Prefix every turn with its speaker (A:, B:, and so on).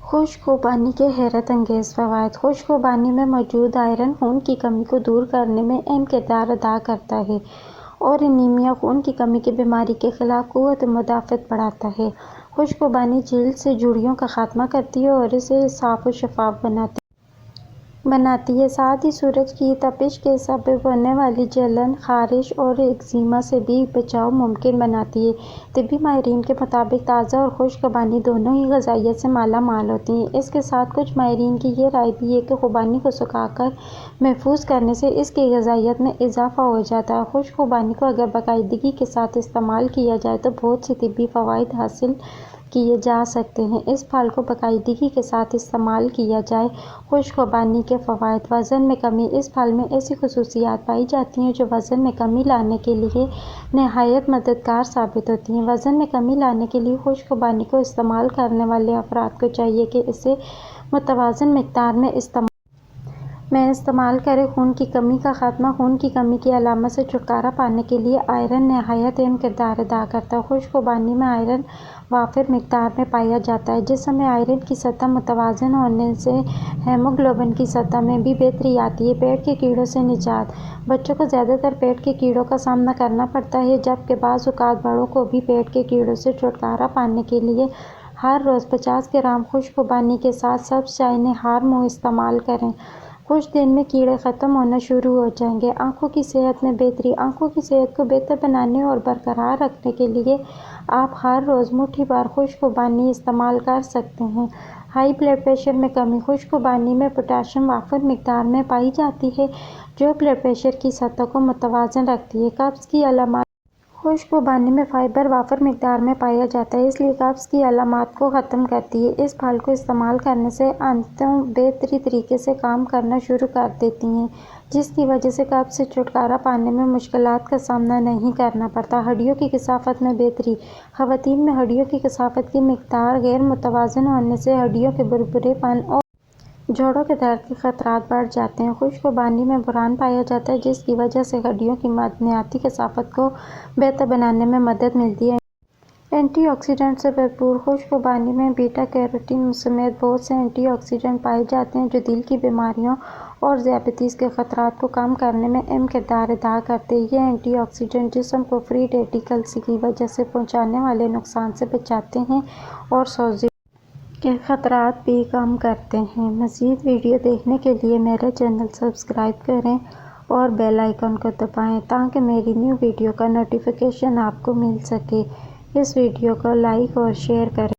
A: خشک خوبانی کے حیرت انگیز فوائد۔ خشک خوبانی میں موجود آئرن خون کی کمی کو دور کرنے میں اہم کردار ادا کرتا ہے اور انیمیا خون کی کمی کی بیماری کے خلاف قوت مدافعت بڑھاتا ہے۔ خشک خوبانی جلد سے جھریوں کا خاتمہ کرتی ہے اور اسے صاف و شفاف بناتی ہے۔ ساتھ ہی سورج کی تپش کے سبب ہونے والی جلن، خارش اور ایگزیما سے بھی بچاؤ ممکن بناتی ہے۔ طبی ماہرین کے مطابق تازہ اور خشک خوبانی دونوں ہی غذائیت سے مالا مال ہوتی ہیں۔ اس کے ساتھ کچھ ماہرین کی یہ رائے بھی ہے کہ خوبانی کو سکھا کر محفوظ کرنے سے اس کی غذائیت میں اضافہ ہو جاتا ہے۔ خشک خوبانی کو اگر باقاعدگی کے ساتھ استعمال کیا جائے تو بہت سے طبی فوائد حاصل کیے جا سکتے ہیں۔ اس پھل کو باقاعدگی کے ساتھ استعمال کیا جائے۔ خشک خوبانی کے فوائد۔ وزن میں کمی۔ اس پھل میں ایسی خصوصیات پائی جاتی ہیں جو وزن میں کمی لانے کے لیے نہایت مددگار ثابت ہوتی ہیں۔ وزن میں کمی لانے کے لیے خشک خوبانی کو استعمال کرنے والے افراد کو چاہیے کہ اسے متوازن مقدار میں استعمال کریں۔ خون کی کمی کا خاتمہ۔ خون کی کمی کی علامات سے چھٹکارا پانے کے لیے آئرن نہایت اہم کردار ادا کرتا ہے۔ خشک خوبانی میں آئرن وافر مقدار میں پایا جاتا ہے۔ جسم میں آئرن کی سطح متوازن ہونے سے ہیموگلوبن کی سطح میں بھی بہتری آتی ہے۔ پیٹ کے کیڑوں سے نجات۔ بچوں کو زیادہ تر پیٹ کے کیڑوں کا سامنا کرنا پڑتا ہے جبکہ بعض اوقات بڑوں کو بھی پیٹ کے کیڑوں سے چھٹکارا پانے کے لیے ہر روز 50 گرام خشک خوبانی کے ساتھ سبز چائے نہار منہ استعمال کریں۔ کچھ دن میں کیڑے ختم ہونا شروع ہو جائیں گے۔ آنکھوں کی صحت میں بہتری۔ آنکھوں کی صحت کو بہتر بنانے اور برقرار رکھنے کے لیے آپ ہر روز مٹھی بھر خشک خوبانی استعمال کر سکتے ہیں۔ ہائی بلڈ پریشر میں کمی۔ خشک خوبانی میں پوٹاشیم وافر مقدار میں پائی جاتی ہے جو بلڈ پریشر کی سطح کو متوازن رکھتی ہے۔ قبض کی علامات۔ خشک خوبانی میں فائبر وافر مقدار میں پایا جاتا ہے، اس لیے قبض کی علامات کو ختم کرتی ہے۔ اس پھل کو استعمال کرنے سے آنتیں بہتر طریقے سے کام کرنا شروع کر دیتی ہیں جس کی وجہ سے قبض سے چھٹکارا پانے میں مشکلات کا سامنا نہیں کرنا پڑتا۔ ہڈیوں کی کثافت میں بہتری۔ خواتین میں ہڈیوں کی کثافت کی مقدار غیر متوازن ہونے سے ہڈیوں کے بھربھرے پن اور جوڑوں کے درد کے خطرات بڑھ جاتے ہیں۔ خشک خوبانی میں بوران پایا جاتا ہے جس کی وجہ سے ہڈیوں کی معدنیاتی کثافت کو بہتر بنانے میں مدد ملتی ہے۔ اینٹی آکسیڈنٹ سے بھرپور۔ خشک خوبانی میں بیٹا کیروٹین سمیت بہت سے اینٹی آکسیڈنٹ پائے جاتے ہیں جو دل کی بیماریوں اور ذیابیطس کے خطرات کو کم کرنے میں اہم کردار ادا کرتے ہیں۔ یہ اینٹی آکسیڈنٹ جسم کو فری ریڈیکلز کی وجہ سے پہنچنے والے نقصان سے بچاتے ہیں اور سوزش کے خطرات بھی کم کرتے ہیں۔ مزید ویڈیو دیکھنے کے لیے میرا چینل سبسکرائب کریں اور بیل آئیکن کو دبائیں تاکہ میری نیو ویڈیو کا نوٹیفیکیشن آپ کو مل سکے۔ اس ویڈیو کو لائک اور شیئر کریں۔